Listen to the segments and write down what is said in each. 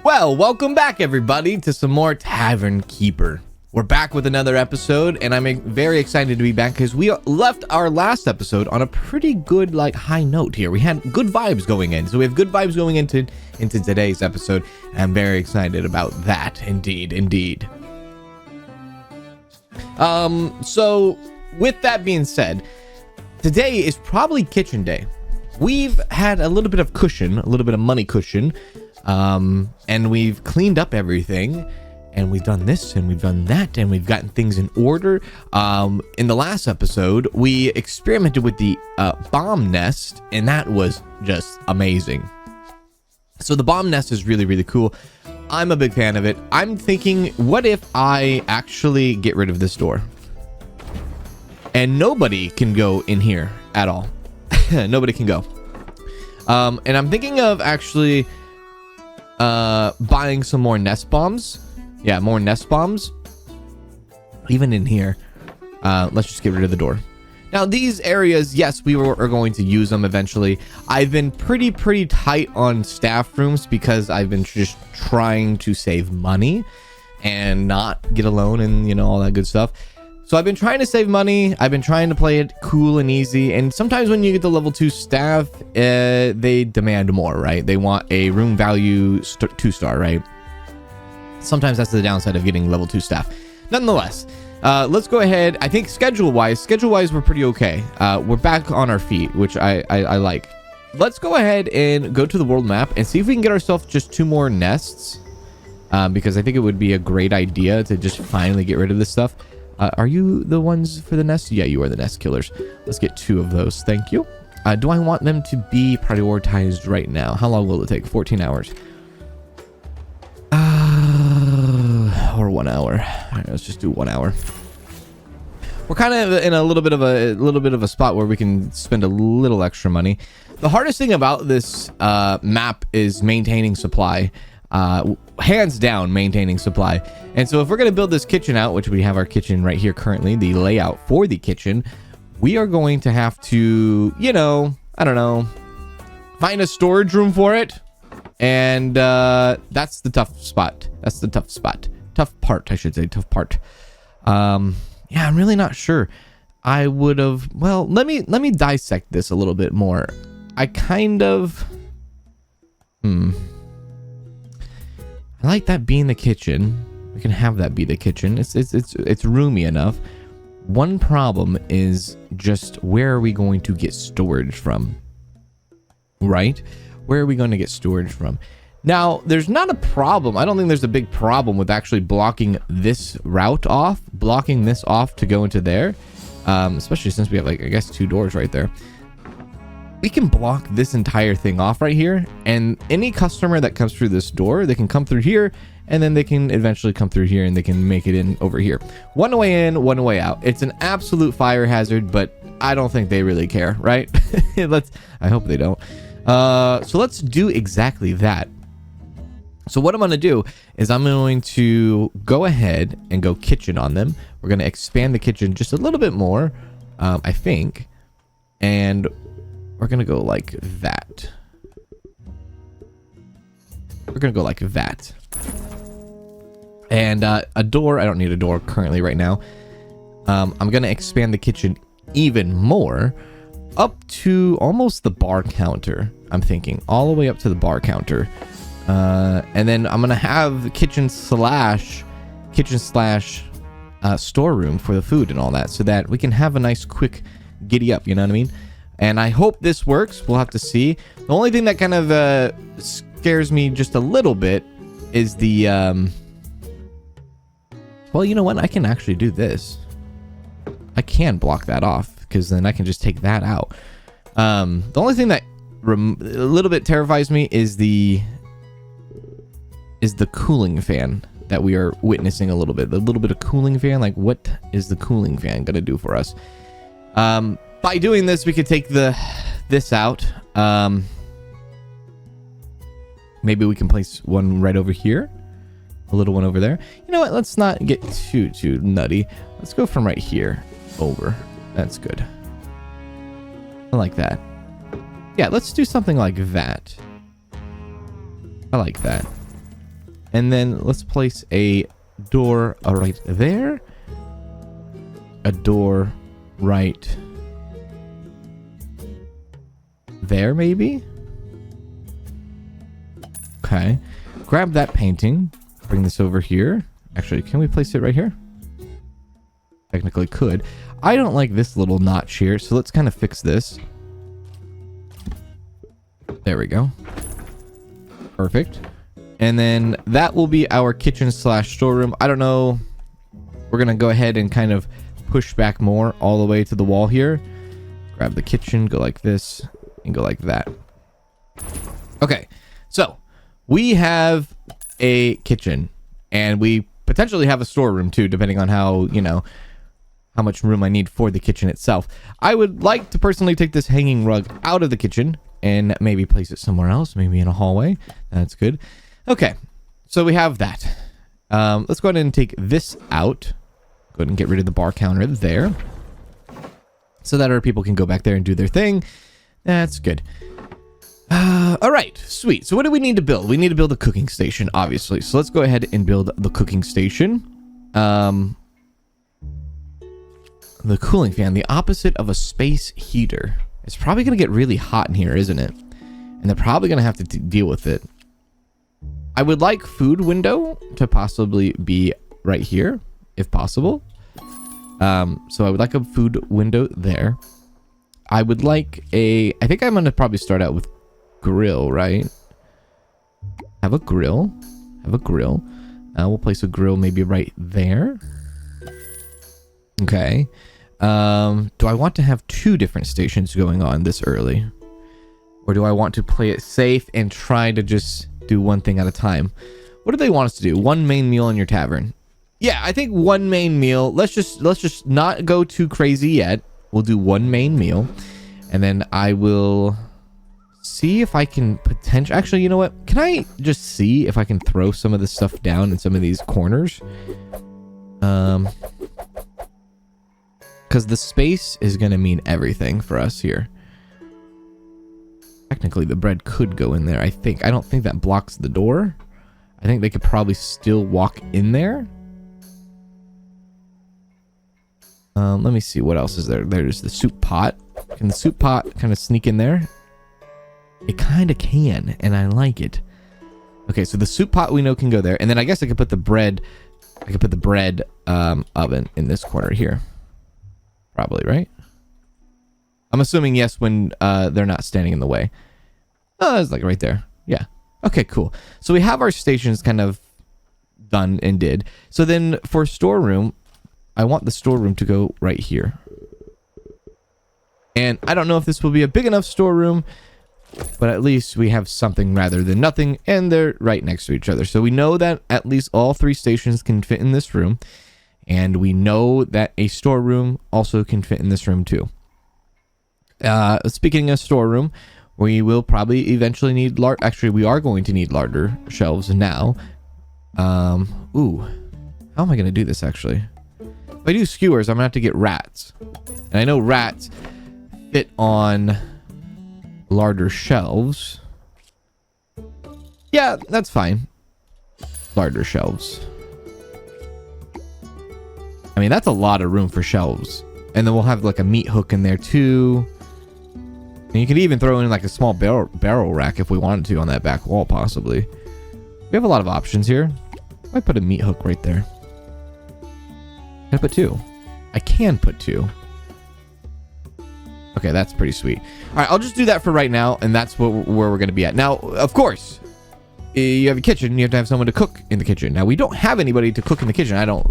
Well, welcome back everybody to some more Tavern Keeper. We're back with another episode, and I'm very excited to be back because we left our last episode on a pretty good, high note here. We had good vibes going in, so we have good vibes going into today's episode. And I'm very excited about that, indeed. So with that being said, today is probably kitchen day. We've had a little bit of cushion, a little bit of money cushion, and we've cleaned up everything, and we've done this and we've done that, and we've gotten things in order. In the last episode, we experimented with the bomb nest, and that was just amazing. So the bomb nest is really cool. I'm a big fan of it. I'm thinking, what if I actually get rid of this door and nobody can go in here at all? Nobody can go. And I'm thinking of actually buying some more nest bombs. Yeah, more nest bombs. Even in here. Let's just get rid of the door. Now, these areas, yes, we are going to use them eventually. I've been pretty tight on staff rooms because I've been just trying to save money and not get a loan and, you know, all that good stuff. So I've been trying to save money. I've been trying to play it cool and easy. And sometimes when you get the level 2 staff, they demand more, right? They want a room value 2-star, right? Sometimes that's the downside of getting level 2 staff. Nonetheless, let's go ahead. I think schedule-wise, we're pretty okay. We're back on our feet, which I like. Let's go ahead and go to the world map and see if we can get ourselves just 2 more nests. Because I think it would be a great idea to just finally get rid of this stuff. Are you the ones for the nest? Yeah, you are the nest killers. Let's get 2 of those. Thank you. Do I want them to be prioritized right now? How long will it take? 14 hours. Or 1 hour. All right, let's just do 1 hour. We're kind of in a little bit of a spot where we can spend a little extra money. The hardest thing about this map is maintaining supply. Hands down, maintaining supply. And so if we're going to build this kitchen out, which we have our kitchen right here currently, the layout for the kitchen, we are going to have to, you know, I don't know, find a storage room for it. And that's the tough spot. That's the tough spot. Tough part, I should say. Tough part. Yeah, I'm really not sure. I would have, well, let me dissect this a little bit more. I kind of I like that being the kitchen. We can have that be the kitchen. It's roomy enough. One problem is just where are we going to get storage from? Right? Where are we going to get storage from? Now, there's not a problem. I don't think there's a big problem with actually blocking this route off, blocking this off to go into there. Especially since we have, like, I guess 2 doors right there. We can block this entire thing off right here, and any customer that comes through this door, they can come through here, and then they can eventually come through here and they can make it in over here. One way in, one way out. It's an absolute fire hazard, but I don't think they really care, right? I hope they don't. So let's do exactly that. So what I'm going to do is I'm going to go ahead and go kitchen on them. We're going to expand the kitchen just a little bit more, I think. And we're going to go like that. We're going to go like that. And a door. I don't need a door currently right now. I'm going to expand the kitchen even more up to almost the bar counter. I'm thinking all the way up to the bar counter. And then I'm going to have kitchen slash storeroom for the food and all that, so that we can have a nice quick giddy up, you know what I mean? And I hope this works. We'll have to see. The only thing that kind of scares me just a little bit is the well, you know what? I can actually do this. I can block that off because then I can just take that out. The only thing that a little bit terrifies me is the cooling fan that we are witnessing a little bit. The little bit of cooling fan. Like, what is the cooling fan gonna do for us? By doing this, we could take this out. Maybe we can place one right over here. A little one over there. You know what? Let's not get too nutty. Let's go from right here over. That's good. I like that. Yeah, let's do something like that. I like that. And then let's place a door right there. A door right there, maybe? Okay. Grab that painting. Bring this over here. Actually, can we place it right here? Technically could. I don't like this little notch here, so let's kind of fix this. There we go. Perfect. And then that will be our kitchen slash storeroom. I don't know. We're going to go ahead and kind of push back more all the way to the wall here. Grab the kitchen, go like this, and go like that. Okay. So we have a kitchen, and we potentially have a storeroom too, depending on how, you know, how much room I need for the kitchen itself. I would like to personally take this hanging rug out of the kitchen and maybe place it somewhere else, maybe in a hallway. That's good. Okay, so we have that. Let's go ahead and take this out. Go ahead and get rid of the bar counter there, so that our people can go back there and do their thing. That's good. All right, sweet. So what do we need to build? We need to build a cooking station, obviously. So let's go ahead and build the cooking station. The cooling fan, the opposite of a space heater. It's probably going to get really hot in here, isn't it? And they're probably going to have to deal with it. I would like food window to possibly be right here, if possible. So I would like a food window there. I would like a... I think I'm going to probably start out with grill, right? Have a grill. Have a grill. We'll place a grill maybe right there. Okay. Do I want to have two different stations going on this early? Or do I want to play it safe and try to just do one thing at a time? What do they want us to do? One main meal in your tavern. Yeah, I think one main meal. Let's just not go too crazy yet. We'll do one main meal. And then I will see if I can potentially... Actually, you know what? Can I just see if I can throw some of this stuff down in some of these corners? Because the space is going to mean everything for us here. Technically, the bread could go in there, I think. I don't think that blocks the door. I think they could probably still walk in there. Let me see. What else is there? There's the soup pot. Can the soup pot kind of sneak in there? It kind of can, and I like it. Okay, so the soup pot we know can go there. And then I guess I could put the bread... I could put the bread oven in this corner here. Probably, right? I'm assuming yes when they're not standing in the way. Oh, it's like right there. Yeah. Okay, cool. So we have our stations kind of done and did. So then for storeroom, I want the storeroom to go right here. And I don't know if this will be a big enough storeroom, but at least we have something rather than nothing, and they're right next to each other. So we know that at least all three stations can fit in this room, and we know that a storeroom also can fit in this room too. Speaking of storeroom, we will probably eventually need actually, we are going to need larger shelves now. Ooh, how am I going to do this actually? If I do skewers, I'm going to have to get rats. And I know rats fit on larger shelves. Yeah, that's fine. Larger shelves. I mean, that's a lot of room for shelves. And then we'll have like a meat hook in there too. And you could even throw in like a small barrel rack if we wanted to on that back wall, possibly. We have a lot of options here. I put a meat hook right there. Can I put two? I can put two. Okay, that's pretty sweet. All right, I'll just do that for right now, and that's where we're going to be at. Now, of course, you have a kitchen. You have to have someone to cook in the kitchen. Now, we don't have anybody to cook in the kitchen. I don't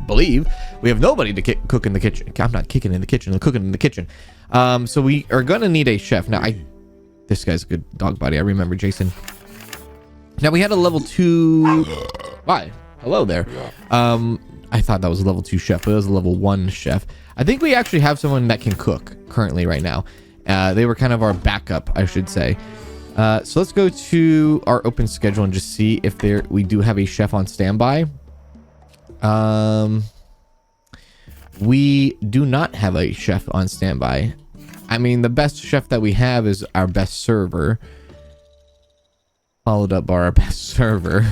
believe we have nobody to cook in the kitchen. I'm not kicking in the kitchen. I'm cooking in the kitchen. So we are going to need a chef. Now, this guy's a good dog body. I remember Jason. Now, we had a level 2... Why? Hello there. I thought that was a level 2 chef, but it was a level 1 chef. I think we actually have someone that can cook currently right now. They were kind of our backup, I should say. So let's go to our open schedule and just see if we do have a chef on standby. We do not have a chef on standby. I mean, the best chef that we have is our best server. Followed up by our best server.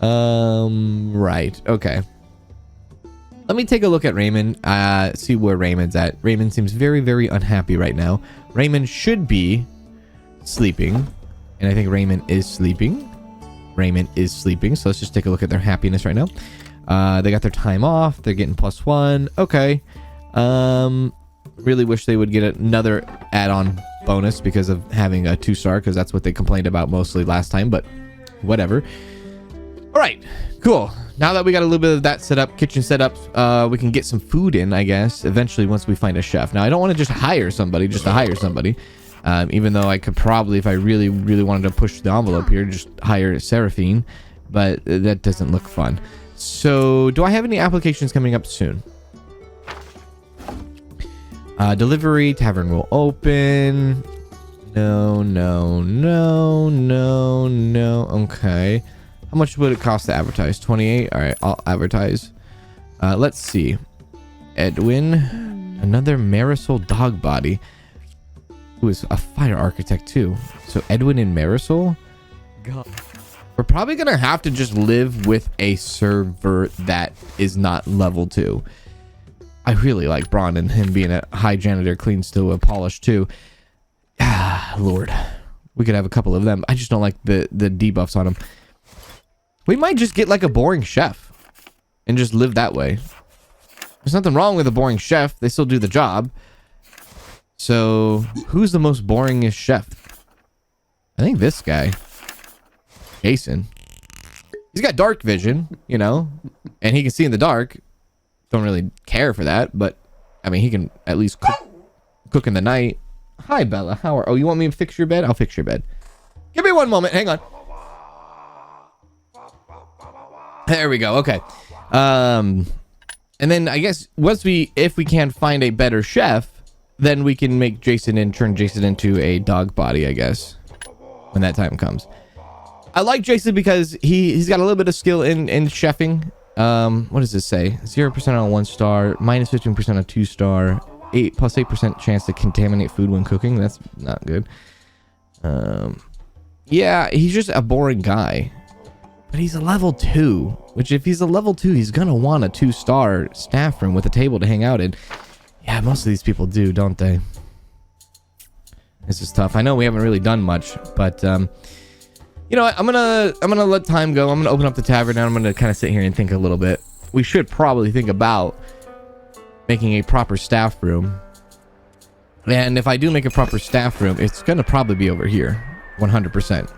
Right. Okay. Let me take a look at Raymond. See where Raymond's at. Raymond seems very, very unhappy right now. Raymond should be sleeping. And I think Raymond is sleeping. Raymond is sleeping. So let's just take a look at their happiness right now. They got their time off. They're getting +1. Okay. Really wish they would get another add-on bonus because of having a 2-star, because that's what they complained about mostly last time, but whatever. All right, cool. Now that we got a little bit of that set up, kitchen set up, we can get some food in, I guess, eventually once we find a chef. Now, I don't want to just hire somebody just to hire somebody, even though I could probably, if I really, really wanted to push the envelope here, just hire Seraphine, but that doesn't look fun. So, do I have any applications coming up soon? Delivery, tavern will open. No, no, no, no, no. Okay. How much would it cost to advertise? 28? All right, I'll advertise. Let's see. Edwin. Another Marisol dog body. Who is a fire architect too. So Edwin and Marisol? God. We're probably going to have to just live with a server that is not level 2. I really like Braun and him being a high janitor, clean to a polish too. Ah, Lord. We could have a couple of them. I just don't like the debuffs on them. We might just get like a boring chef and just live that way. There's nothing wrong with a boring chef. They still do the job. So, who's the most boringest chef? I think this guy. Jason. He's got dark vision, you know, and he can see in the dark. Don't really care for that, but I mean, he can at least cook in the night. Hi, Bella. How are... Oh, you want me to fix your bed? I'll fix your bed. Give me one moment. Hang on. There we go. Okay. And then I guess if we can find a better chef, then we can make turn Jason into a dog body, I guess, when that time comes. I like Jason because he's got a little bit of skill in chefing. What does this say? 0% on 1-star, -15% on 2-star, +8% chance to contaminate food when cooking. That's not good. Yeah, he's just a boring guy. But he's a level 2, which if he's a level 2, he's gonna want a 2-star staff room with a table to hang out in. Yeah, most of these people do, don't they? This is tough. I know we haven't really done much, but you know what? I'm gonna let time go. I'm gonna open up the tavern and I'm gonna kind of sit here and think a little bit. We should probably think about making a proper staff room. And if I do make a proper staff room, it's gonna probably be over here, 100%.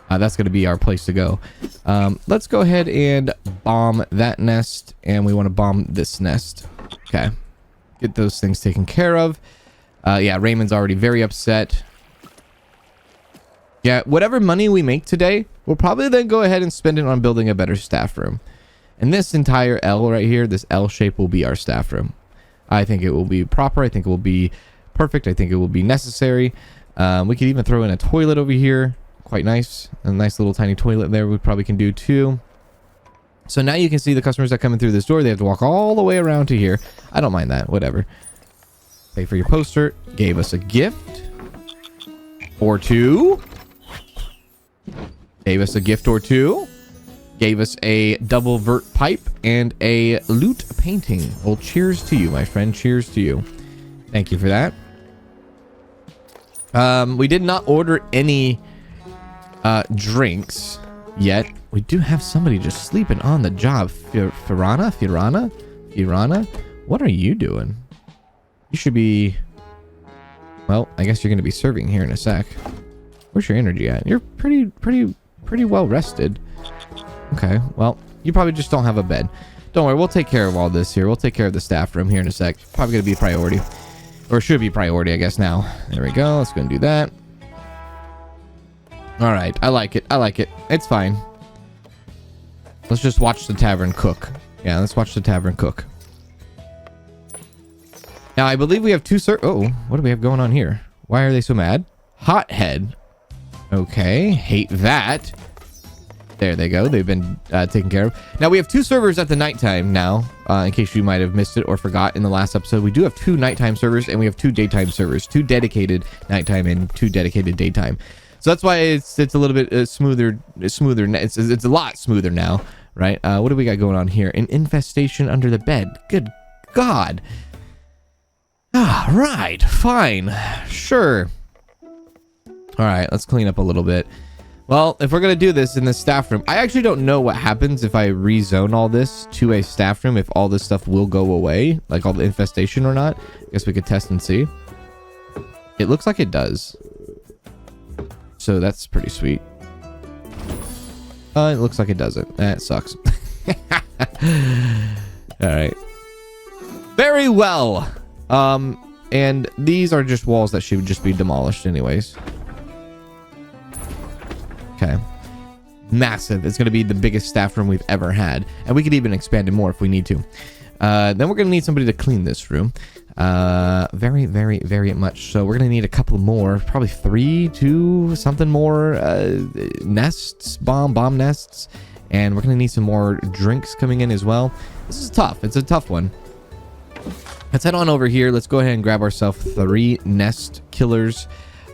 That's gonna be our place to go. Let's go ahead and bomb that nest, and we want to bomb this nest. Okay, get those things taken care of. Yeah, Raymond's already very upset. Yeah, whatever money we make today, we'll probably then go ahead and spend it on building a better staff room. And this entire L right here, this L shape will be our staff room. I think it will be proper. I think it will be perfect. I think it will be necessary. We could even throw in a toilet over here. Quite nice. A nice little tiny toilet there we probably can do too. So now you can see the customers that come in through this door. They have to walk all the way around to here. I don't mind that. Whatever. Pay for your poster. Gave us a gift. Or two. Gave us a gift or two. Gave us a double vert pipe and a loot painting. Well, cheers to you, my friend. Cheers to you. Thank you for that. We did not order any drinks yet. We do have somebody just sleeping on the job. Firana? What are you doing? You should be... Well, I guess you're going to be serving here in a sec. Where's your energy at? You're pretty well rested. Okay, well, you probably just don't have a bed. Don't worry, we'll take care of all this here. We'll take care of the staff room here in a sec. Probably going to be a priority. Or should be priority, I guess, now. There we go. Let's go and do that. All right, I like it. I like it. It's fine. Let's just watch the tavern cook. Yeah, let's watch the tavern cook. Now, I believe we have two Oh, what do we have going on here? Why are they so mad? Hothead. Okay, hate that. There they go. They've been taken care of. Now, we have two servers at the nighttime now, in case you might have missed it or forgot in the last episode. We do have two nighttime servers, and we have two daytime servers. Two dedicated nighttime and two dedicated daytime. So that's why it's a little bit smoother. It's a lot smoother now, right? What do we got going on here? An infestation under the bed. Good God. Ah, right. Fine. Sure. All right. Let's clean up a little bit. Well, if we're going to do this in the staff room, I actually don't know what happens if I rezone all this to a staff room, if all this stuff will go away, like all the infestation or not. I guess we could test and see. It looks like it does. So that's pretty sweet. It looks like it doesn't. That sucks. All right. Very well. And these are just walls that should just be demolished anyways. Okay. Massive. It's going to be the biggest staff room we've ever had. And we could even expand it more if we need to. Then we're going to need somebody to clean this room. Very, very, very much. So we're going to need a couple more. Probably 3, 2, something more. Nests. Bomb nests. And we're going to need some more drinks coming in as well. This is tough. It's a tough one. Let's head on over here. Let's go ahead and grab ourselves 3 nest killers.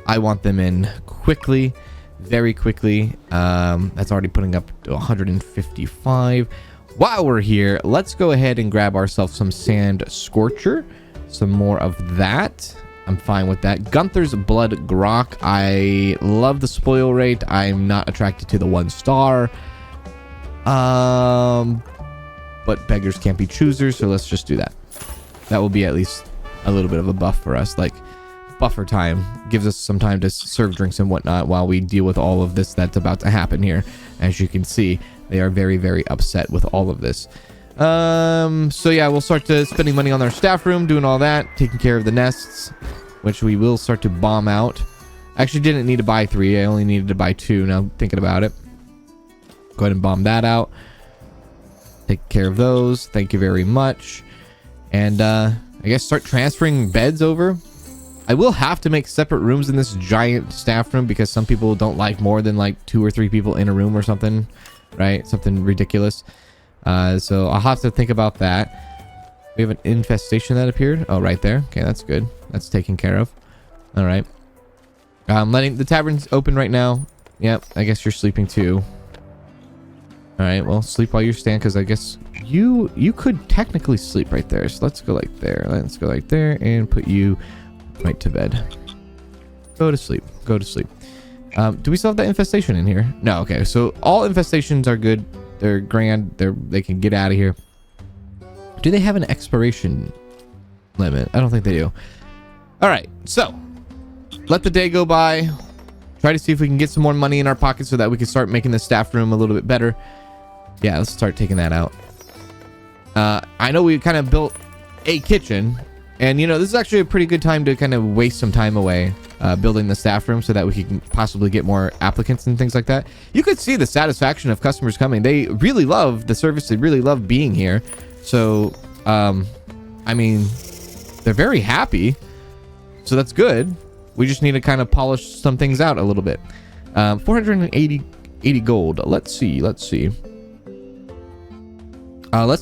I want them in quickly. Very quickly. That's already putting up to 155. While we're here, let's go ahead and grab ourselves some sand scorcher. Some more of that. I'm fine with that. Gunther's blood grok. I love the spoil rate. I'm not attracted to the 1 star. But beggars can't be choosers, so let's just do that. That will be at least a little bit of a buff for us. Like, buffer time gives us some time to serve drinks and whatnot while we deal with all of this that's about to happen here. As you can see, they are very, very upset with all of this. So yeah, we'll start to spending money on our staff room, doing all that, taking care of the nests, which we will start to bomb out. I actually didn't need to buy 3. I only needed to buy 2 now thinking about it. Go ahead and bomb that out. Take care of those. Thank you very much. And I guess start transferring beds over. I will have to make separate rooms in this giant staff room because some people don't like more than like 2 or 3 people in a room or something, right? Something ridiculous. So I'll have to think about that. We have an infestation that appeared. Oh, right there. Okay, that's good. That's taken care of. All right. I'm letting the tavern's open right now. Yep, I guess you're sleeping too. All right, well, sleep while you stand because I guess you could technically sleep right there. So let's go like there. Let's go like there and put you right to bed. Go to sleep. Go to sleep. Do we still have that infestation in here? No. Okay. So all infestations are good. They're grand. They can get out of here. Do they have an expiration limit? I don't think they do. All right. So let the day go by. Try to see if we can get some more money in our pockets so that we can start making the staff room a little bit better. Yeah, let's start taking that out. I know we kind of built a kitchen. And, you know, this is actually a pretty good time to kind of waste some time away building the staff room so that we can possibly get more applicants and things like that. You could see the satisfaction of customers coming. They really love the service. They really love being here. So, I mean, they're very happy. So that's good. We just need to kind of polish some things out a little bit. 480 gold. Let's see. Let's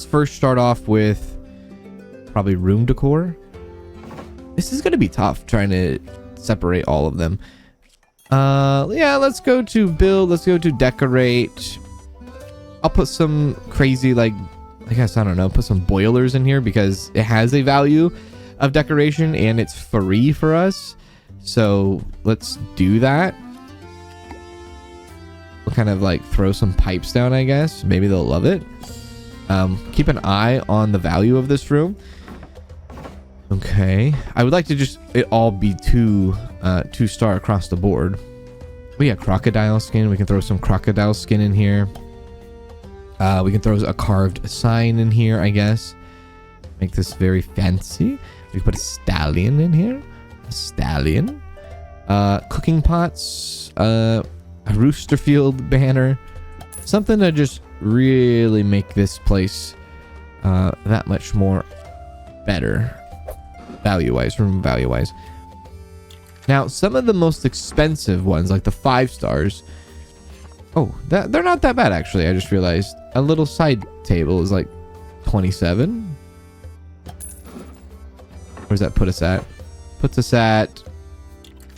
first start off with probably room decor. This is going to be tough trying to separate all of them. Yeah, let's go to build. Let's go to decorate. I'll put some crazy, like, I guess, I don't know, put some boilers in here because it has a value of decoration and it's free for us. So let's do that. We'll kind of like throw some pipes down, I guess. Maybe they'll love it. Keep an eye on the value of this room. Okay, I would like to just it all be 2-star across the board. We got crocodile skin. We can throw some crocodile skin in here. We can throw a carved sign in here, I guess. Make this very fancy. We can put a stallion in here. A stallion. Cooking pots. A Roosterfield banner. Something to just really make this place that much more better. Value-wise, room value-wise. Now, some of the most expensive ones, like the 5 stars. Oh, they're not that bad, actually. I just realized a little side table is like 27. Where's that put us at? Puts us at...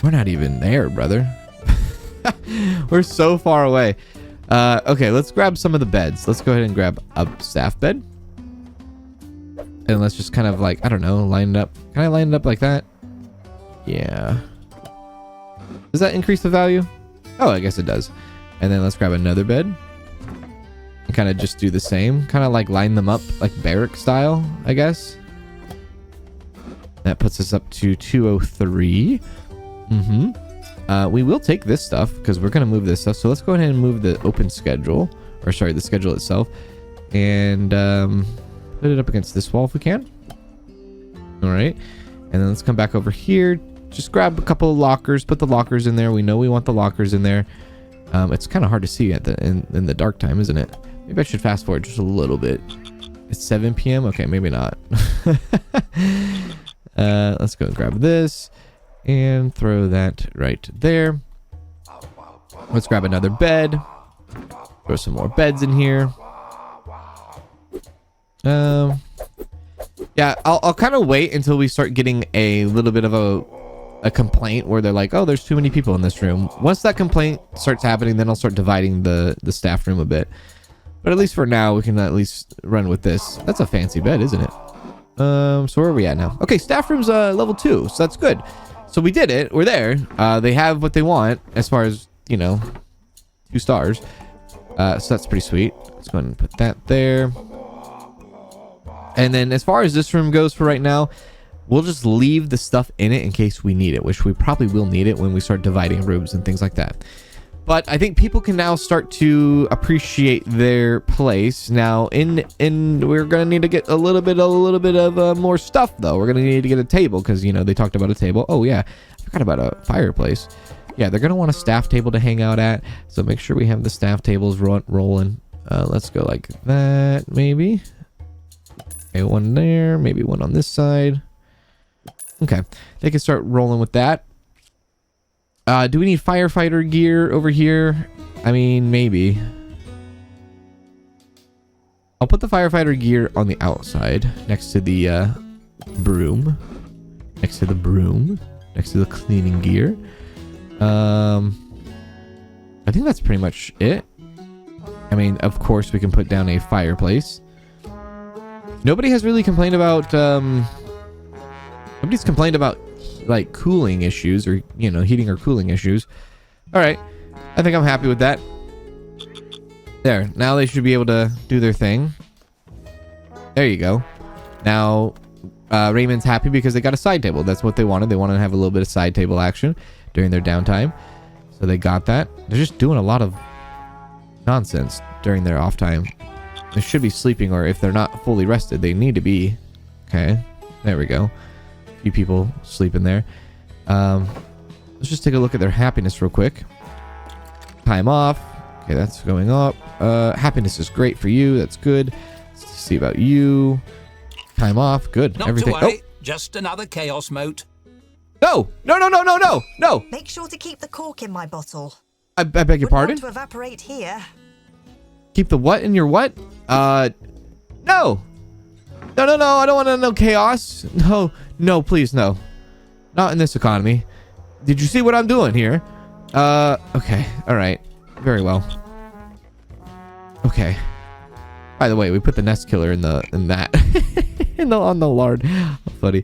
We're not even there, brother. We're so far away. Okay, let's grab some of the beds. Let's go ahead and grab a staff bed. And let's just kind of like, I don't know, line it up. Can I line it up like that? Yeah. Does that increase the value? Oh, I guess it does. And then let's grab another bed. And kind of just do the same. Kind of like line them up like barrack style, I guess. That puts us up to 203. We will take this stuff because we're going to move this stuff. So let's go ahead and move the open schedule. Or sorry, the schedule itself. And put it up against this wall if we can. All right. And then let's come back over here. Just grab a couple of lockers. Put the lockers in there. We know we want the lockers in there. It's kind of hard to see at in the dark time, isn't it? Maybe I should fast forward just a little bit. It's 7 p.m. Okay, maybe not. Let's go and grab this and throw that right there. Let's grab another bed. Throw some more beds in here. Yeah, I'll kind of wait until we start getting a little bit of a complaint where they're like, oh, there's too many people in this room. Once that complaint starts happening, then I'll start dividing the staff room a bit. But at least for now, we can at least run with this. That's a fancy bed, isn't it? So where are we at now? Okay, staff room's level 2, so that's good. So we did it. We're there. They have what they want as far as, you know, 2 stars. So that's pretty sweet. Let's go ahead and put that there. And then as far as this room goes for right now, we'll just leave the stuff in it in case we need it, which we probably will need it when we start dividing rooms and things like that. But I think people can now start to appreciate their place. Now, we're gonna need to get a little bit of more stuff though. We're gonna need to get a table because you know they talked about a table. Oh yeah, I forgot about a fireplace. Yeah, they're gonna want a staff table to hang out at. So make sure we have the staff tables rolling. Let's go like that maybe. Okay, one there, maybe one on this side. Okay, they can start rolling with that. Do we need firefighter gear over here? I mean, maybe. I'll put the firefighter gear on the outside next to the broom. Next to the broom. Next to the cleaning gear. I think that's pretty much it. I mean, of course, we can put down a fireplace. Nobody has really complained about... Nobody's complained about like cooling issues or, you know, heating or cooling issues. All right. I think I'm happy with that. There. Now they should be able to do their thing. There you go. Now, Raymond's happy because they got a side table. That's what they wanted. They wanted to have a little bit of side table action during their downtime. So they got that. They're just doing a lot of nonsense during their off time. They should be sleeping, or if they're not fully rested, they need to be. Okay. There we go. Few people sleeping there. Let's just take a look at their happiness real quick. Time off. Okay, that's going up. Happiness is great for you. That's good. Let's see about you. Time off. Good. Not everything. To worry. Just another chaos moat. No! No! Make sure to keep the cork in my bottle. I beg your pardon? Wouldn't want to evaporate here. Keep the what in your what? No! No, I don't want no chaos. No, please, no. Not in this economy. Did you see what I'm doing here? Okay. All right. Very well. Okay. By the way, we put the nest killer in that on the lard. Funny.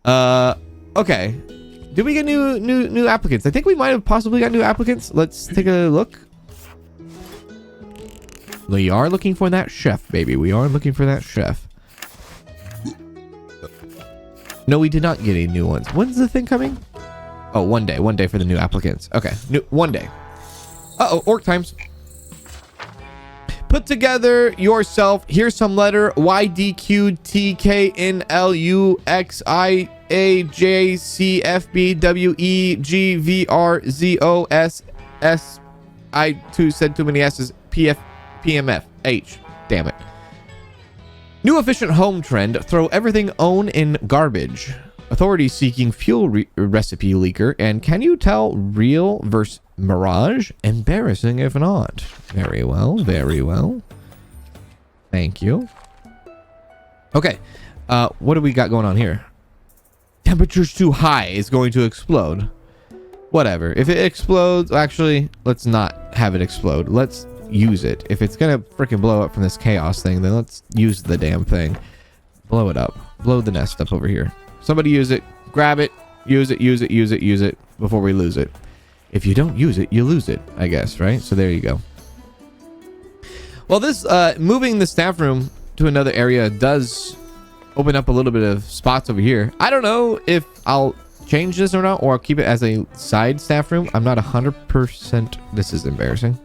Okay. Did we get new applicants? I think we might have possibly got new applicants. Let's take a look. We are looking for that chef, baby. We are looking for that chef. No, we did not get any new ones. When's the thing coming? Oh, one day for the new applicants. Okay, one day. Uh-oh, orc times. Put together yourself. Here's some letter. YDQTKNLUXIAJCFBWEGVRZOSS. I said too many S's. PMF. H. Damn it. New efficient home trend. Throw everything own in garbage. Authorities seeking fuel recipe leaker. And can you tell real versus mirage? Embarrassing if not. Very well. Very well. Thank you. Okay. What do we got going on here? Temperature's too high. It's going to explode. Whatever. If it explodes, actually, let's not have it explode. Let's use it. If it's gonna freaking blow up from this chaos thing, then let's use the damn thing. Blow it up. Blow the nest up over here. Somebody use it. Grab it. Use it, use it, use it, use it before we lose it. If you don't use it, you lose it, I guess, right? So there you go. Well, this moving the staff room to another area does open up a little bit of spots over here. I don't know if I'll change this or not, or I'll keep it as a side staff room. I'm not 100%. This is embarrassing.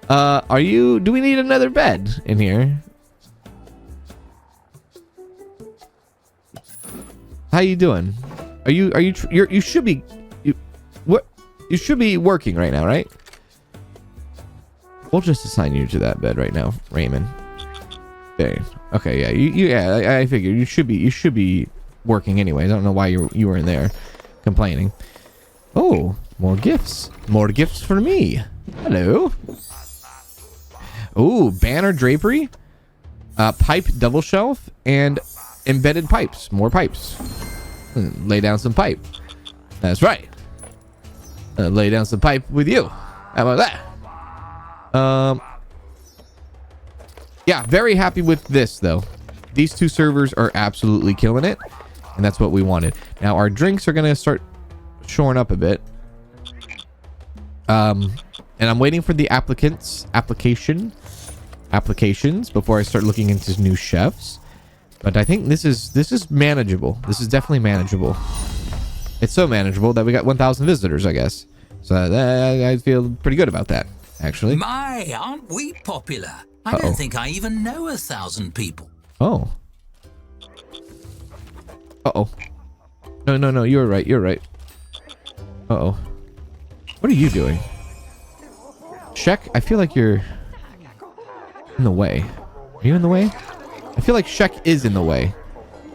Do we need another bed in here? How you doing? You should be you should be working right now, right? We'll just assign you to that bed right now, Raymond. There. Okay, yeah, I figured you should be working anyways. I don't know why you were in there complaining. Oh, more gifts. More gifts for me. Hello. Oh, banner drapery, pipe double shelf, and embedded pipes. More pipes. Lay down some pipe. That's right. Lay down some pipe with you. How about that? Yeah, very happy with this though. These two servers are absolutely killing it, and that's what we wanted. Now our drinks are gonna start shoring up a bit. And I'm waiting for the applications before I start looking into new chefs. But I think this is manageable. This is definitely manageable. It's so manageable that we got 1,000 visitors, I guess. So I feel pretty good about that, actually. My, aren't we popular? I don't think I even know 1,000 people. Oh. Uh-oh. No, you're right. Uh-oh. What are you doing? Shek, I feel like you're in the way. Are you in the way? I feel like Shek is in the way.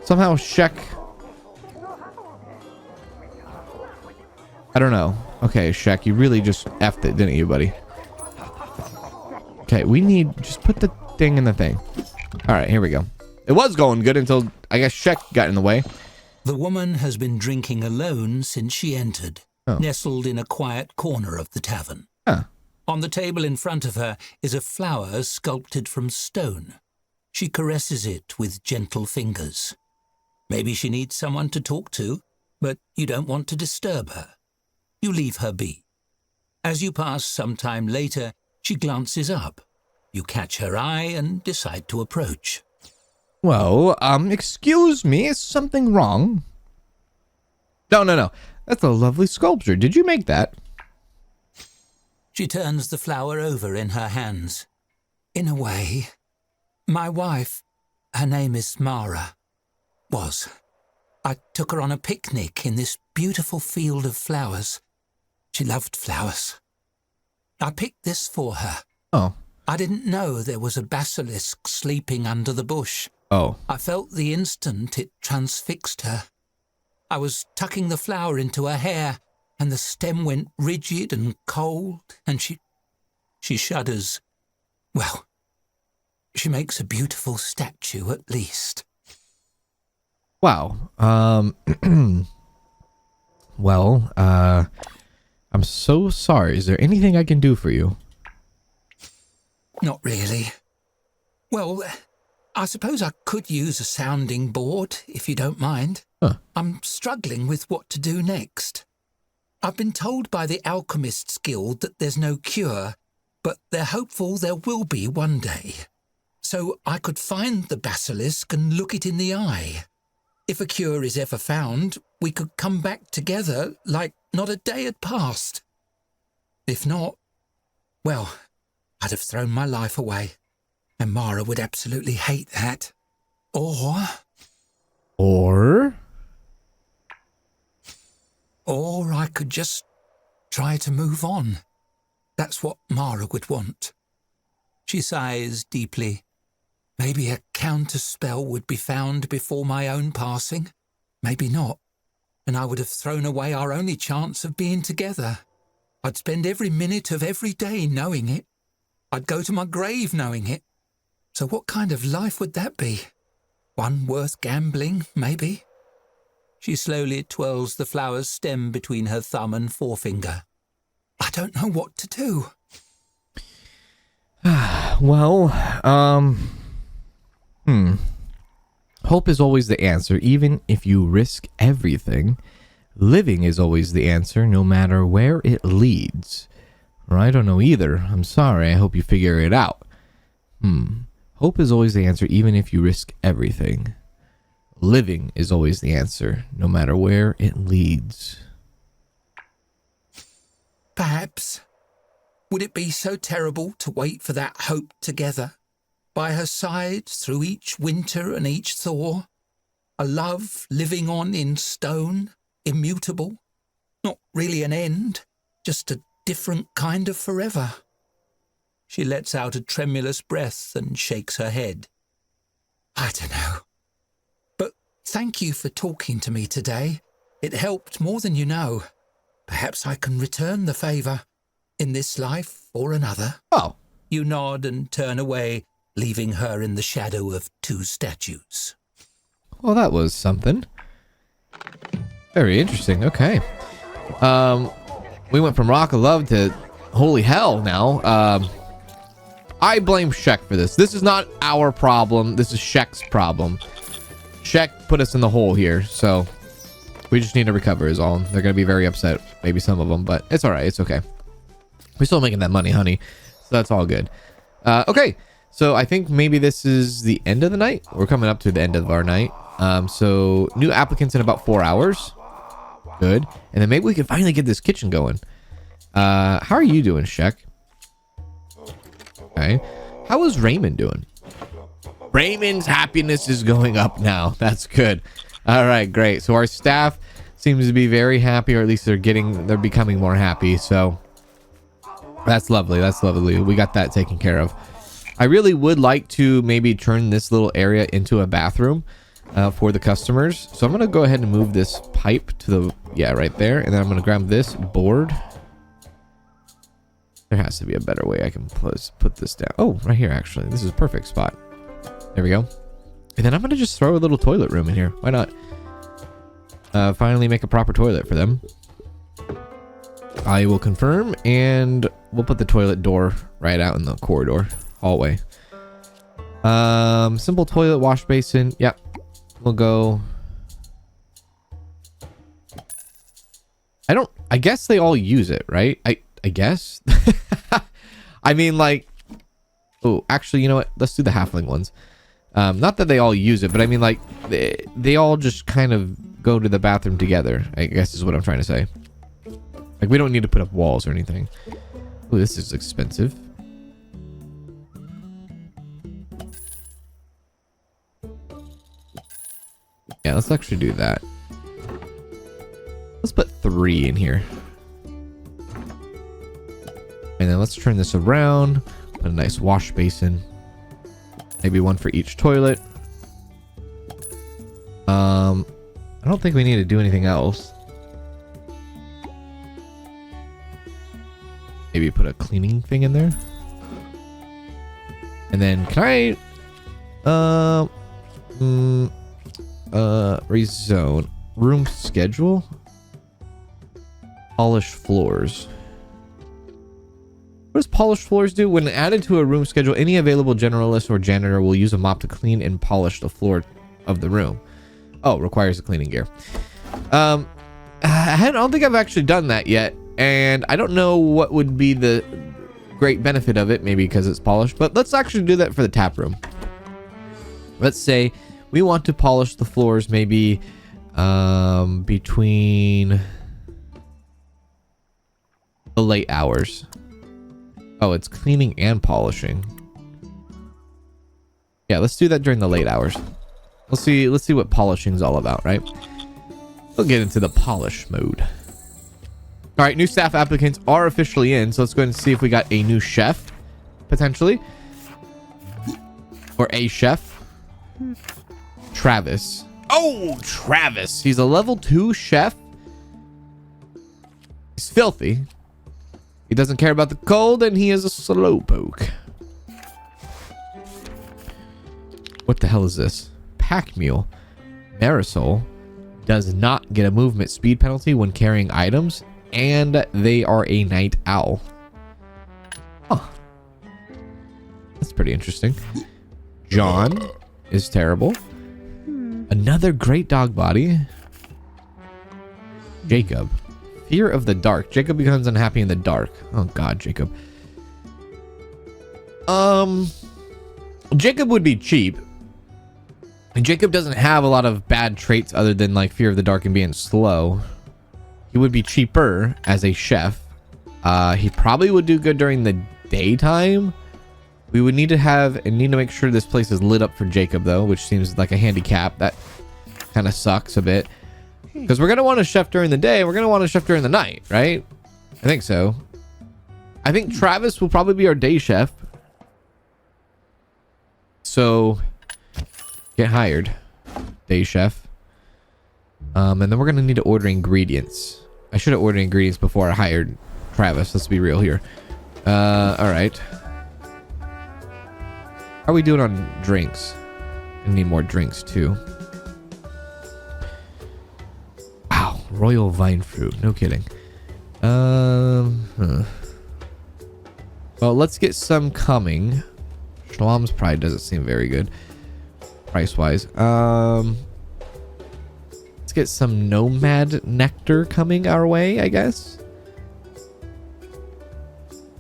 Somehow Shek... I don't know. Okay, Shek, you really just effed it, didn't you, buddy? Okay, we need... Just put the thing in the thing. Alright, here we go. It was going good until, I guess, Shek got in the way. The woman has been drinking alone since she entered, nestled in a quiet corner of the tavern. Huh. On the table in front of her is a flower sculpted from stone. She caresses it with gentle fingers. Maybe she needs someone to talk to, but you don't want to disturb her. You leave her be. As you pass some time later, she glances up. You catch her eye and decide to approach. Well, excuse me, is something wrong? No. That's a lovely sculpture. Did you make that? She turns the flower over in her hands. In a way, my wife, her name is Mara, was. I took her on a picnic in this beautiful field of flowers. She loved flowers. I picked this for her. Oh. I didn't know there was a basilisk sleeping under the bush. Oh. I felt the instant it transfixed her. I was tucking the flower into her hair, and the stem went rigid and cold, and she shudders. Well, she makes a beautiful statue at least. Wow. Well, I'm so sorry. Is there anything I can do for you? Not really. Well, I suppose I could use a sounding board, if you don't mind. Huh. I'm struggling with what to do next. I've been told by the Alchemists Guild that there's no cure, but they're hopeful there will be one day. So I could find the basilisk and look it in the eye. If a cure is ever found, we could come back together like not a day had passed. If not, well, I'd have thrown my life away, and Mara would absolutely hate that. Or I could just try to move on. That's what Mara would want. She sighs deeply. Maybe a counterspell would be found before my own passing. Maybe not. And I would have thrown away our only chance of being together. I'd spend every minute of every day knowing it. I'd go to my grave knowing it. So what kind of life would that be? One worth gambling, maybe? She slowly twirls the flower's stem between her thumb and forefinger. I don't know what to do. Well, hope is always the answer, even if you risk everything. Living is always the answer, no matter where it leads. Or I don't know either. I'm sorry. I hope you figure it out. Hope is always the answer, even if you risk everything. Living is always the answer, no matter where it leads. Perhaps. Would it be so terrible to wait for that hope together? By her side through each winter and each thaw? A love living on in stone, immutable? Not really an end, just a different kind of forever. She lets out a tremulous breath and shakes her head. I don't know. But thank you for talking to me today. It helped more than you know. Perhaps I can return the favour, in this life or another. Oh. You nod and turn away, leaving her in the shadow of two statues. Well, that was something. Very interesting. Okay. We went from Rock of Love to holy hell now. I blame Shek for this. This is not our problem. This is Shek's problem. Shek put us in the hole here, so we just need to recover is all. They're going to be very upset, maybe some of them, but it's all right. It's okay. We're still making that money, honey, so that's all good. Okay, so I think maybe this is the end of the night. We're coming up to the end of our night. So new applicants in about 4 hours. Good. And then maybe we can finally get this kitchen going. How are you doing, Shek? Okay. How is Raymond doing? Raymond's happiness is going up now. That's good. All right, great. So our staff seems to be very happy, or at least they're becoming more happy. So that's lovely. That's lovely. We got that taken care of. I really would like to maybe turn this little area into a bathroom for the customers. So I'm going to go ahead and move this pipe to the, right there. And then I'm going to grab this board. There has to be a better way I can put this down. Oh, right here, actually. This is a perfect spot. There we go. And then I'm going to just throw a little toilet room in here. Why not? Finally make a proper toilet for them. I will confirm, and we'll put the toilet door right out in the corridor. Hallway. Simple toilet, wash basin. Yep. We'll go. I guess they all use it, right? I guess. I mean, like, oh, actually, you know what? Let's do the halfling ones. Not that they all use it, but I mean, like, they all just kind of go to the bathroom together, I guess is what I'm trying to say. Like, we don't need to put up walls or anything. Oh, this is expensive. Yeah, let's actually do that. Let's put 3 in here. And then let's turn this around. Put a nice wash basin. Maybe 1 for each toilet. I don't think we need to do anything else. Maybe put a cleaning thing in there. And then can I rezone room schedule, polish floors. What does polish floors do? When added to a room schedule, any available generalist or janitor will use a mop to clean and polish the floor of the room. Oh, requires a cleaning gear. I don't think I've actually done that yet, and I don't know what would be the great benefit of it, maybe because it's polished, but let's actually do that for the tap room. Let's say we want to polish the floors maybe between the late hours. Oh, it's cleaning and polishing. Yeah, let's do that during the late hours. Let's see what polishing's all about, right? We'll get into the polish mode. All right, new staff applicants are officially in, so let's go ahead and see if we got a new chef, potentially. Or a chef. Travis. Oh, Travis. He's a level 2 chef. He's filthy. He doesn't care about the cold, and he is a slowpoke. What the hell is this? Pack mule. Marisol. does not get a movement speed penalty when carrying items, and they are a night owl. Huh. That's pretty interesting. John is terrible. Another great dog body. Jacob. Fear of the dark. Jacob becomes unhappy in the dark. Oh god, Jacob. Jacob would be cheap. And Jacob doesn't have a lot of bad traits other than like fear of the dark and being slow. He would be cheaper as a chef. He probably would do good during the daytime. We would need to make sure this place is lit up for Jacob though, which seems like a handicap. That kind of sucks a bit. Because we're going to want a chef during the day. We're going to want a chef during the night, right? I think so. I think Travis will probably be our day chef. So get hired, day chef. And then we're going to need to order ingredients. I should have ordered ingredients before I hired Travis. Let's be real here. All right. How are we doing on drinks? I need more drinks too. Wow, royal vine fruit. No kidding. Well, let's get some coming. Schlam's Pride doesn't seem very good price-wise. Let's get some Nomad Nectar coming our way, I guess.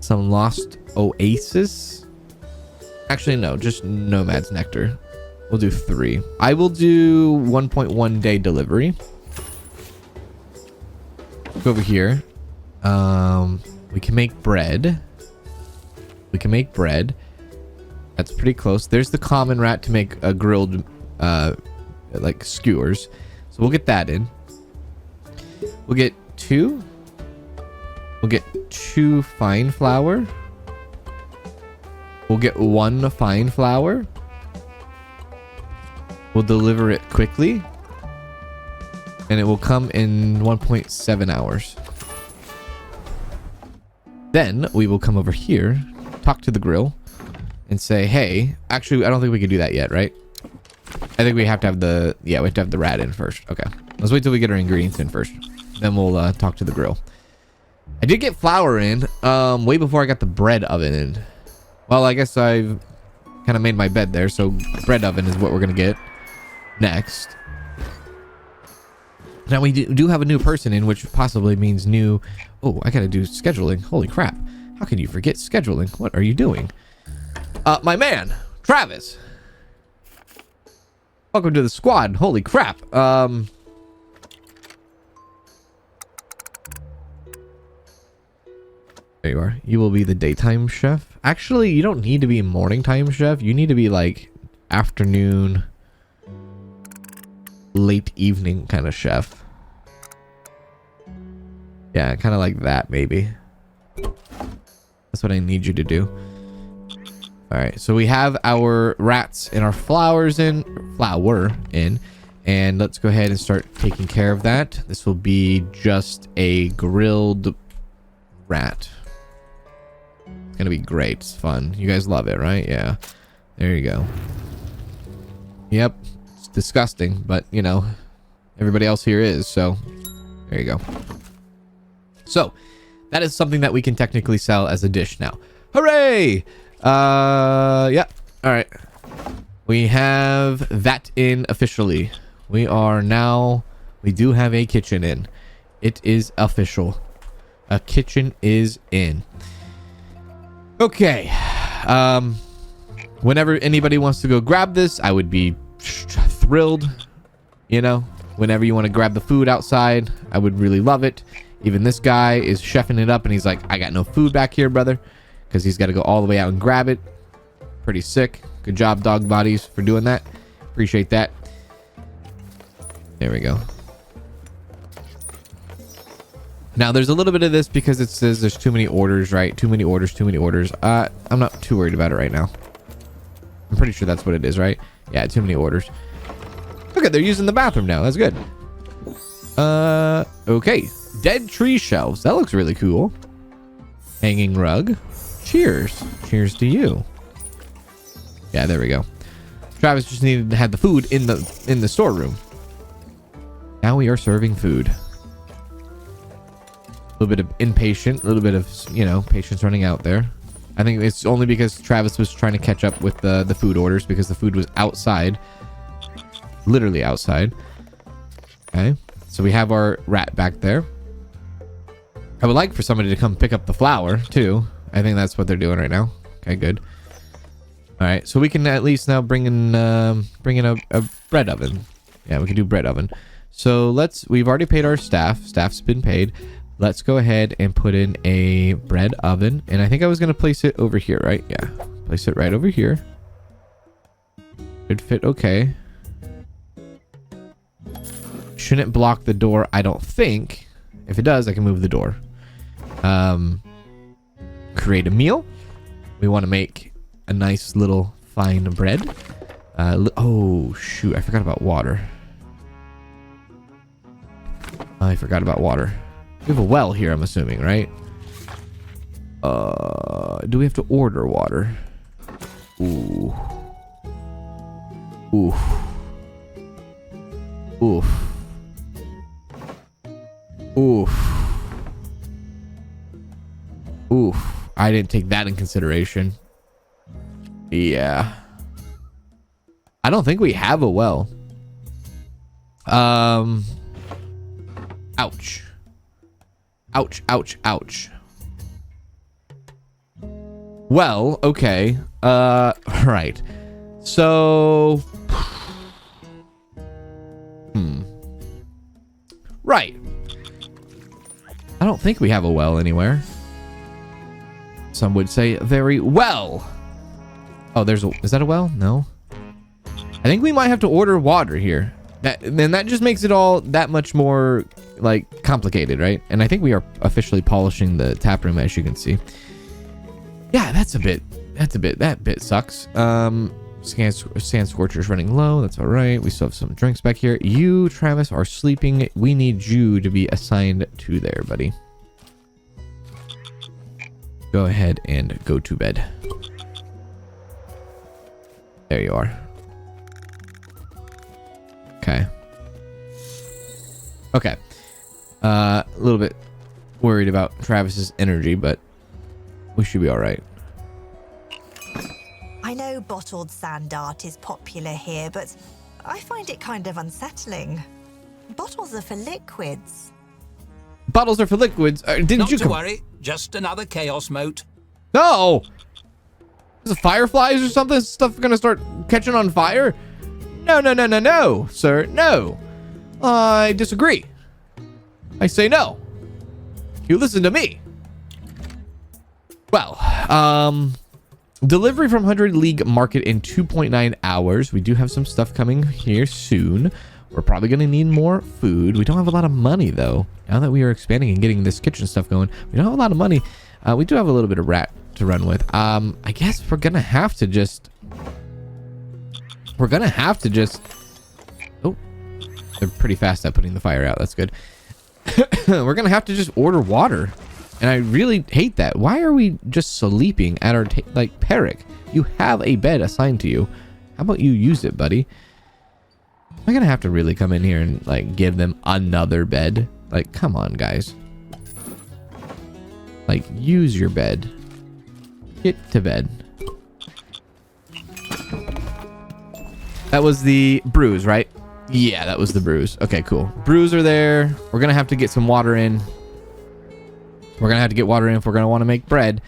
Some Lost Oasis. Actually, no, just Nomad's Nectar. We'll do 3. I will do 1.1 day delivery. Go over here. We can make bread. That's pretty close. There's the common rat to make a grilled, like skewers. So we'll get that in. We'll get 2. We'll get 2 fine flour. We'll get 1 fine flour. We'll deliver it quickly. And it will come in 1.7 hours. Then we will come over here, talk to the grill, and say, hey, actually, I don't think we can do that yet, right? I think we have to have the, we have to have the rat in first. Okay. Let's wait till we get our ingredients in first. Then we'll talk to the grill. I did get flour in way before I got the bread oven in. Well, I guess I've kind of made my bed there, so bread oven is what we're going to get next. Now we do have a new person in, which possibly means new... Oh, I got to do scheduling. Holy crap. How can you forget scheduling? What are you doing? My man, Travis. Welcome to the squad. Holy crap. There you are. You will be the daytime chef. Actually, you don't need to be morning time chef. You need to be like afternoon, late evening kind of chef. Yeah, kind of like that maybe. That's what I need you to do. All right, so we have our rats and our flour in, and let's go ahead and start taking care of that. This will be just a grilled rat. It's gonna be great. It's fun. You guys love it, right? Yeah. There you go. Yep. It's disgusting, but you know, everybody else here is, so there you go. So that is something that we can technically sell as a dish now. Hooray! Yeah. All right. We have that in officially. We do have a kitchen in. It is official. A kitchen is in. Okay. Whenever anybody wants to go grab this, I would be thrilled. You know, whenever you want to grab the food outside, I would really love it. Even this guy is chefing it up and he's like, I got no food back here, brother. Because he's got to go all the way out and grab it. Pretty sick. Good job, dog bodies, for doing that. Appreciate that. There we go. Now, there's a little bit of this because it says there's too many orders, right? Too many orders. I'm not too worried about it right now. I'm pretty sure that's what it is, right? Yeah, too many orders. Okay, they're using the bathroom now. That's good. Okay. Dead tree shelves. That looks really cool. Hanging rug. Cheers. Cheers to you. Yeah, there we go. Travis just needed to have the food in the storeroom. Now we are serving food. A little bit of impatient, a little bit of, you know, patience running out there. I think it's only because Travis was trying to catch up with the food orders because the food was outside. Literally outside. Okay. So we have our rat back there. I would like for somebody to come pick up the flour too. I think that's what they're doing right now. Okay, good. All right, so we can at least now bring in a bread oven. Yeah, we can do bread oven. So we've already paid our staff. Staff's been paid. Let's go ahead and put in a bread oven. And I think I was going to place it over here, right? Yeah, place it right over here. Should fit okay. Shouldn't block the door, I don't think. If it does, I can move the door. Create a meal. We want to make a nice little fine bread. Oh, shoot. I forgot about water. I forgot about water. We have a well here, I'm assuming, right? Do we have to order water? Ooh. Oof. Oof. Oof. Oof. I didn't take that in consideration. Yeah. I don't think we have a well. Ouch. Ouch, ouch, ouch. Well, okay. Right. So... Right. I don't think we have a well anywhere. Some would say very well. Oh, is that a well? No. I think we might have to order water here. Then that just makes it all that much more like complicated, right? And I think we are officially polishing the tap room, as you can see. Yeah, that bit sucks. Sand scorcher's running low. That's all right. We still have some drinks back here. You, Travis, are sleeping. We need you to be assigned to there, buddy. Go ahead and go to bed. There you are. Okay. Okay. A little bit worried about Travis's energy, but we should be all right. I know bottled sand art is popular here, but I find it kind of unsettling. Bottles are for liquids. Bottles are for liquids. Not to worry, just another chaos mote. No! Is it fireflies or something? Stuff gonna start catching on fire? No, sir, no. I disagree. I say no. You listen to me. Well, delivery from 100 League Market in 2.9 hours. We do have some stuff coming here soon. We're probably going to need more food. We don't have a lot of money, though. Now that we are expanding and getting this kitchen stuff going, we don't have a lot of money. We do have a little bit of rat to run with. I guess we're going to have to just... Oh, they're pretty fast at putting the fire out. That's good. We're going to have to just order water. And I really hate that. Why are we just sleeping at our... like, Peric, you have a bed assigned to you. How about you use it, buddy? I'm going to have to really come in here and, like, give them another bed. Like, come on, guys. Like, use your bed. Get to bed. That was the brews, right? Yeah, that was the brews. Okay, cool. Brews are there. We're going to have to get some water in. We're going to have to get water in if we're going to want to make bread.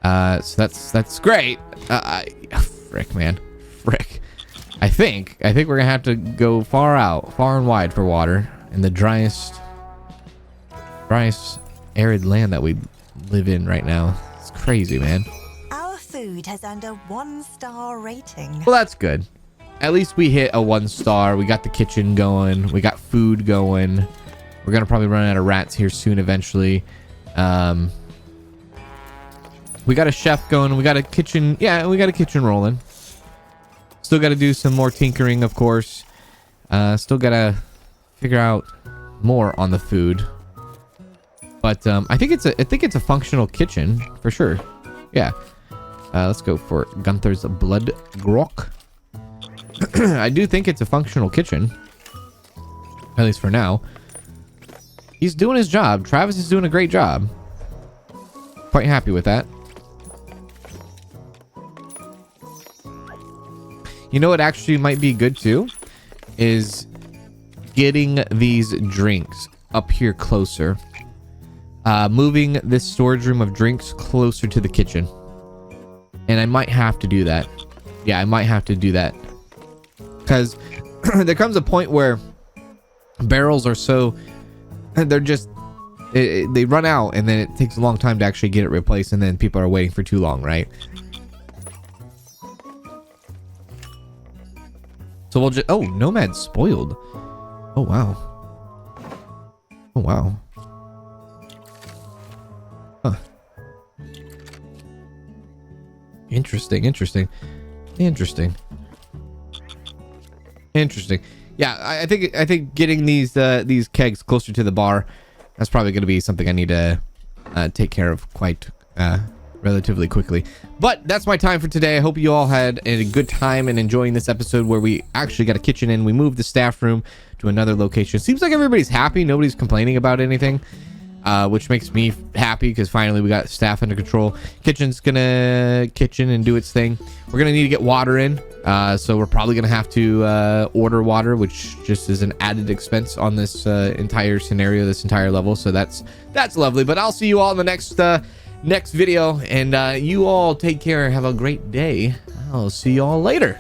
So that's great. Frick, man. Frick. I think we're going to have to go far and wide for water in the driest arid land that we live in right now. It's crazy, man. Our food has earned a 1-star rating. Well, that's good. At least we hit a 1-star. We got the kitchen going. We got food going. We're going to probably run out of rats here soon eventually. We got a chef going. We got a kitchen. Yeah, we got a kitchen rolling. Still got to do some more tinkering, of course. Still got to figure out more on the food. But I think it's a functional kitchen for sure. Yeah. Let's go for Gunther's Blood Grok. I do think it's a functional kitchen. At least for now. He's doing his job. Travis is doing a great job. Quite happy with that. You know what actually might be good too? Is getting these drinks up here closer. Moving this storage room of drinks closer to the kitchen. And I might have to do that. Yeah, I might have to do that. Because there comes a point where barrels are so... They're just... They run out, and then it takes a long time to actually get it replaced, and then people are waiting for too long, right? So we'll just... Oh, Nomad spoiled. Oh, wow. Oh, wow. Huh. Interesting. Yeah, I think getting these kegs closer to the bar, that's probably going to be something I need to take care of quite relatively quickly. But that's my time for today. I hope you all had a good time and enjoying this episode where we actually got a kitchen in. We moved the staff room to another location. Seems like everybody's happy. Nobody's complaining about anything, which makes me happy because finally we got staff under control. Kitchen's gonna kitchen and do its thing. We're gonna need to get water in. So we're probably gonna have to order water, which just is an added expense on this entire scenario, this entire level. So that's lovely. But I'll see you all in the next video, and you all take care. Have a great day. I'll see you all later.